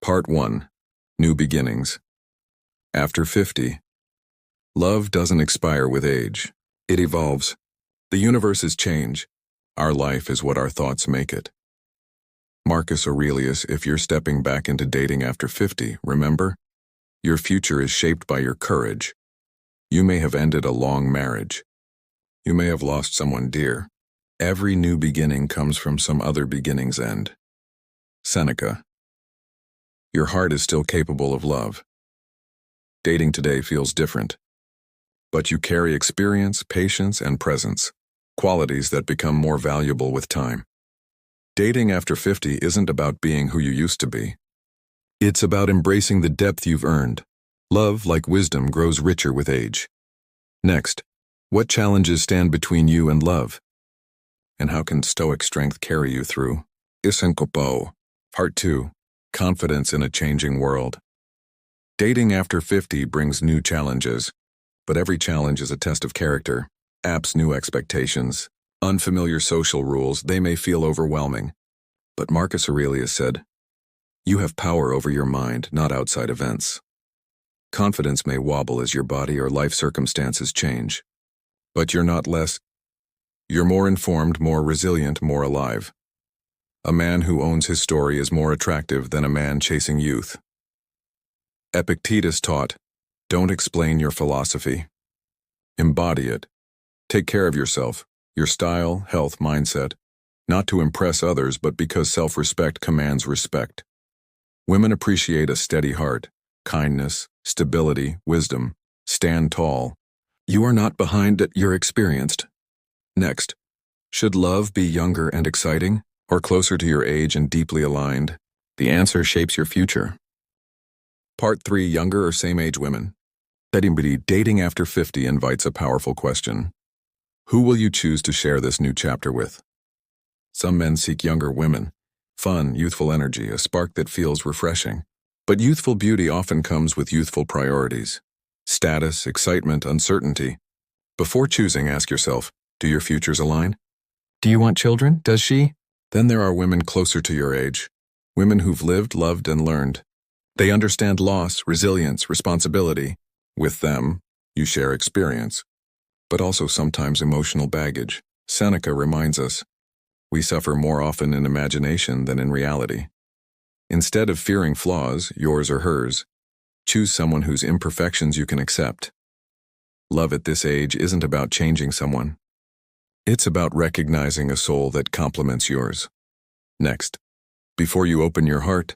Part 1. New Beginnings. After 50. Love doesn't expire with age. It evolves. The universe is change. Our life is what our thoughts make it. Marcus Aurelius, if you're stepping back into dating after 50, remember? Your future is shaped by your courage. You may have ended a long marriage. You may have lost someone dear. Every new beginning comes from some other beginning's end. Seneca. Your heart is still capable of love. Dating today feels different. But you carry experience, patience, and presence, qualities that become more valuable with time. Dating after 50 isn't about being who you used to be. It's about embracing the depth you've earned. Love, like wisdom, grows richer with age. Next, what challenges stand between you and love? And how can Stoic strength carry you through? Isenkopo. Part 2. Confidence in a changing world. Dating after 50 brings new challenges, but every challenge is a test of character. Apps new expectations, unfamiliar social rules, they may feel overwhelming. But Marcus Aurelius said, "You have power over your mind, not outside events." Confidence may wobble as your body or life circumstances change. But you're not less. You're more informed, more resilient, more alive. A man who owns his story is more attractive than a man chasing youth. Epictetus taught, "Don't explain your philosophy. Embody it. Take care of yourself, your style, health, mindset, not to impress others but because self-respect commands respect." Women appreciate a steady heart, kindness, stability, wisdom. Stand tall. You are not behind it, you're experienced. Next, should love be younger and exciting, or closer to your age and deeply aligned? The answer shapes your future. Part 3. Younger or same-age women. Dating after 50 invites a powerful question. Who will you choose to share this new chapter with? Some men seek younger women. Fun, youthful energy, a spark that feels refreshing. But youthful beauty often comes with youthful priorities. Status, excitement, uncertainty. Before choosing, ask yourself, do your futures align? Do you want children? Does she? Then there are women closer to your age. Women who've lived, loved, and learned. They understand loss, resilience, responsibility. With them, you share experience, but also sometimes emotional baggage. Seneca reminds us, we suffer more often in imagination than in reality. Instead of fearing flaws, yours or hers, choose someone whose imperfections you can accept. Love at this age isn't about changing someone. It's about recognizing a soul that complements yours. Next, before you open your heart,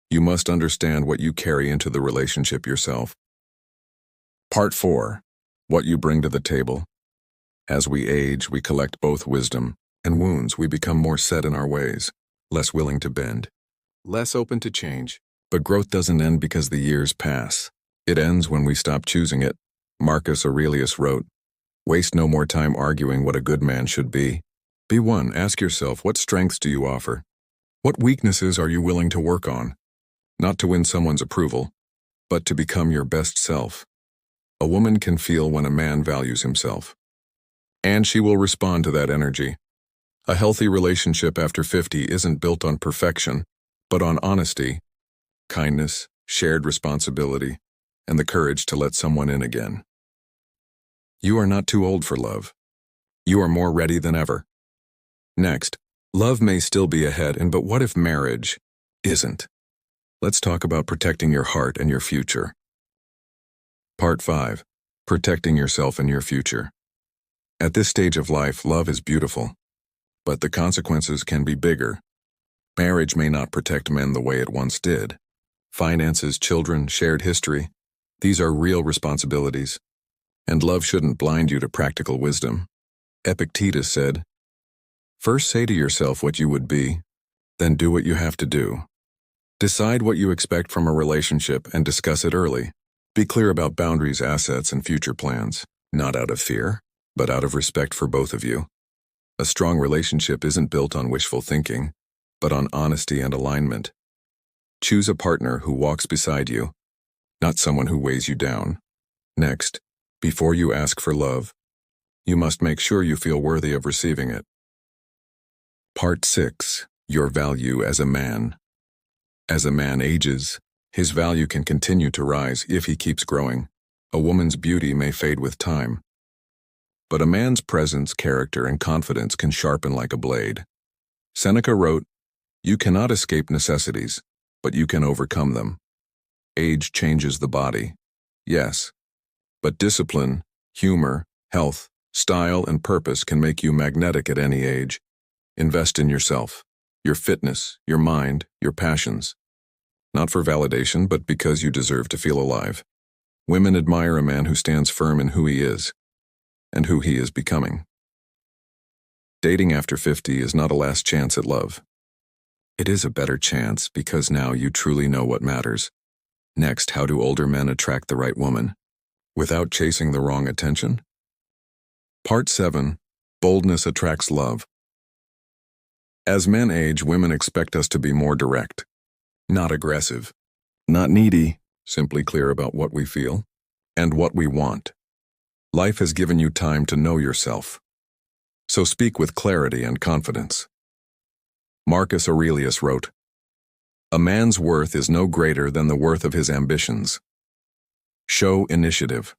you must understand what you carry into the relationship yourself. Part 4. What you bring to the table. As we age, we collect both wisdom and wounds. We become more set in our ways, less willing to bend, less open to change. But growth doesn't end because the years pass. It ends when we stop choosing it. Marcus Aurelius wrote, "Waste no more time arguing what a good man should be. Be one. Ask yourself, what strengths do you offer? What weaknesses are you willing to work on? Not to win someone's approval, but to become your best self." A woman can feel when a man values himself, and she will respond to that energy. A healthy relationship after 50 isn't built on perfection, but on honesty, kindness, shared responsibility, and the courage to let someone in again. You are not too old for love. You are more ready than ever. Next, love may still be ahead, but what if marriage isn't? Let's talk about protecting your heart and your future. Part 5. Protecting yourself and your future. At this stage of life, love is beautiful, but the consequences can be bigger. Marriage may not protect men the way it once did. Finances, children, shared history, these are real responsibilities. And love shouldn't blind you to practical wisdom. Epictetus said, "First say to yourself what you would be, then do what you have to do." Decide what you expect from a relationship and discuss it early. Be clear about boundaries, assets, and future plans, not out of fear, but out of respect for both of you. A strong relationship isn't built on wishful thinking, but on honesty and alignment. Choose a partner who walks beside you, not someone who weighs you down. Next, before you ask for love, you must make sure you feel worthy of receiving it. Part 6. Your value as a man. As a man ages, his value can continue to rise if he keeps growing. A woman's beauty may fade with time, but a man's presence, character, and confidence can sharpen like a blade. Seneca wrote, "You cannot escape necessities, but you can overcome them." Age changes the body, yes, but discipline, humor, health, style, and purpose can make you magnetic at any age. Invest in yourself, your fitness, your mind, your passions. Not for validation, but because you deserve to feel alive. Women admire a man who stands firm in who he is and who he is becoming. Dating after 50 is not a last chance at love. It is a better chance because now you truly know what matters. Next, how do older men attract the right woman without chasing the wrong attention? Part 7. Boldness attracts love. As men age, women expect us to be more direct, not aggressive, not needy, simply clear about what we feel and what we want. Life has given you time to know yourself, so speak with clarity and confidence. Marcus Aurelius wrote, "A man's worth is no greater than the worth of his ambitions." Show initiative.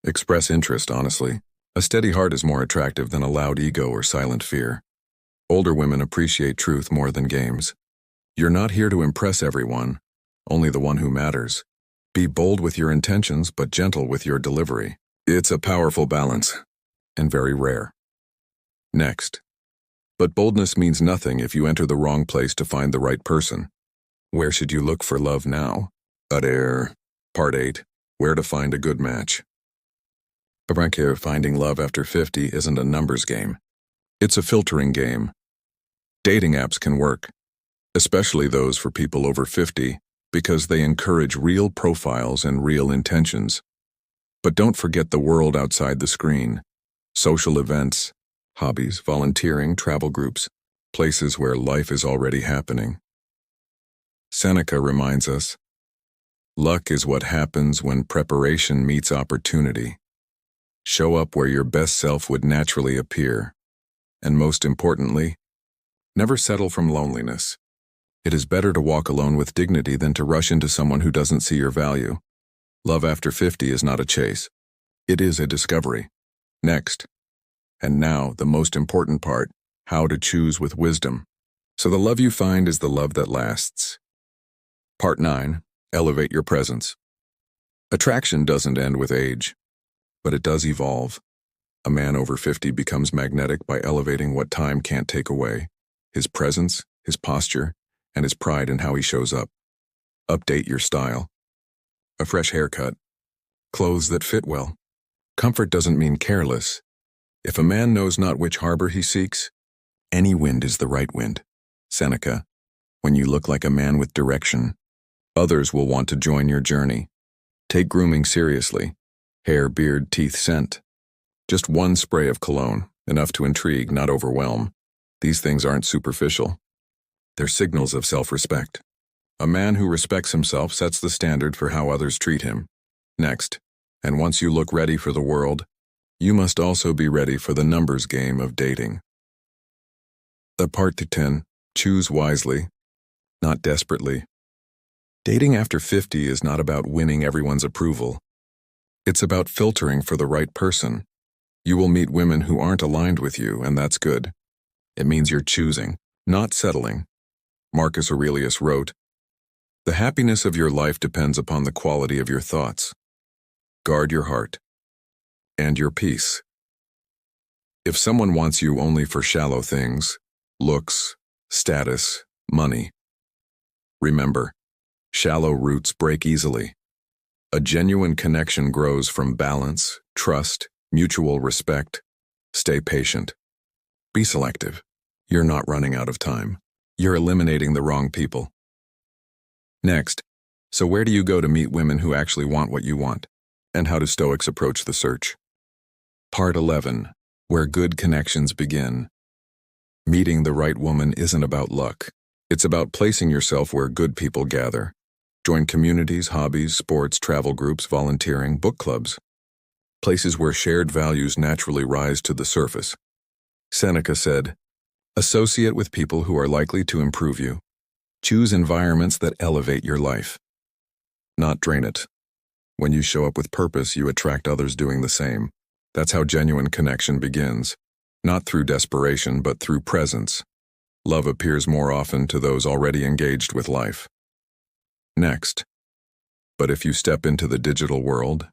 Express interest honestly. A steady heart is more attractive than a loud ego or silent fear. Older women appreciate truth more than games. You're not here to impress everyone, only the one who matters. Be bold with your intentions, but gentle with your delivery. It's a powerful balance, and very rare. Next. But boldness means nothing if you enter the wrong place to find the right person. Where should you look for love now? Part 8. Where to find a good match. Finding love after 50 isn't a numbers game. It's a filtering game. Dating apps can work, especially those for people over 50, because they encourage real profiles and real intentions. But don't forget the world outside the screen. Social events, hobbies, volunteering, travel groups, places where life is already happening. Seneca reminds us, luck is what happens when preparation meets opportunity. Show up where your best self would naturally appear. And most importantly, never settle from loneliness. It is better to walk alone with dignity than to rush into someone who doesn't see your value. Love after 50 is not a chase. It is a discovery. Next. And now, the most important part, how to choose with wisdom. So the love you find is the love that lasts. Part 9. Elevate your presence. Attraction doesn't end with age, but it does evolve. A man over 50 becomes magnetic by elevating what time can't take away: his presence, his posture, and his pride in how he shows up. Update your style. A fresh haircut. Clothes that fit well. Comfort doesn't mean careless. If a man knows not which harbor he seeks, any wind is the right wind. Seneca, when you look like a man with direction, others will want to join your journey. Take grooming seriously. Hair, beard, teeth, scent. Just one spray of cologne, enough to intrigue, not overwhelm. These things aren't superficial. They're signals of self-respect. A man who respects himself sets the standard for how others treat him. Next, and once you look ready for the world, you must also be ready for the numbers game of dating. Part 10. Choose wisely, not desperately. Dating after 50 is not about winning everyone's approval. It's about filtering for the right person. You will meet women who aren't aligned with you, and that's good. It means you're choosing, not settling. Marcus Aurelius wrote, "The happiness of your life depends upon the quality of your thoughts. Guard your heart and your peace." If someone wants you only for shallow things, looks, status, money, remember, shallow roots break easily. A genuine connection grows from balance, trust, mutual respect. Stay patient. Be selective. You're not running out of time. You're eliminating the wrong people. Next, so where do you go to meet women who actually want what you want? And how do Stoics approach the search? Part 11. Where good connections begin. Meeting the right woman isn't about luck. It's about placing yourself where good people gather. Join communities, hobbies, sports, travel groups, volunteering, book clubs. Places where shared values naturally rise to the surface. Seneca said, "Associate with people who are likely to improve you. Choose environments that elevate your life, not drain it. When you show up with purpose, you attract others doing the same. That's how genuine connection begins, not through desperation, but through presence. Love appears more often to those already engaged with life. Next, but if you step into the digital world,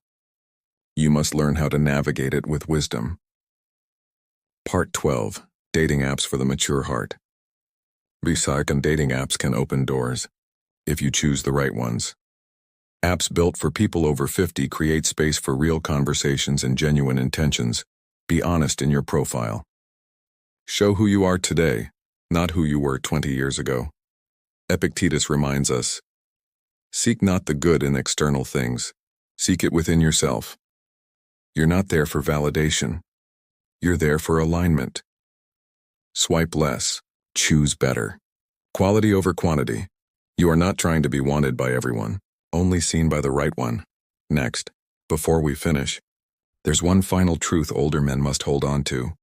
you must learn how to navigate it with wisdom. Part 12. Dating apps for the mature heart. Recycle dating apps can open doors, if you choose the right ones. Apps built for people over 50 create space for real conversations and genuine intentions. Be honest in your profile. Show who you are today, not who you were 20 years ago. Epictetus reminds us, seek not the good in external things, seek it within yourself. You're not there for validation. You're there for alignment. Swipe less. Choose better. Quality over quantity. You are not trying to be wanted by everyone, only seen by the right one. Next, before we finish, there's one final truth older men must hold on to.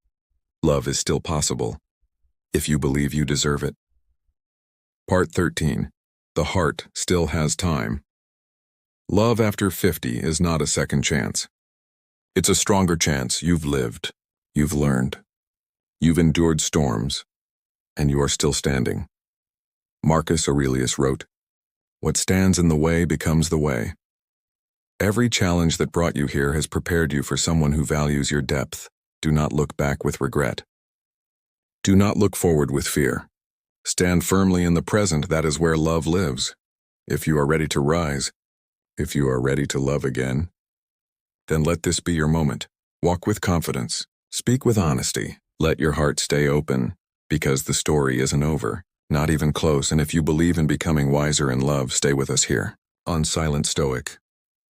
Love is still possible, if you believe you deserve it. Part 13. The heart still has time. Love after 50 is not a second chance. It's a stronger chance. You've lived, you've learned, you've endured storms, and you are still standing. Marcus Aurelius wrote, "What stands in the way becomes the way." Every challenge that brought you here has prepared you for someone who values your depth. Do not look back with regret. Do not look forward with fear. Stand firmly in the present. That is where love lives. If you are ready to rise, if you are ready to love again, then let this be your moment. Walk with confidence. Speak with honesty. Let your heart stay open, because the story isn't over, not even close. And if you believe in becoming wiser in love, stay with us here on Silent Stoic,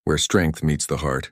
where strength meets the heart.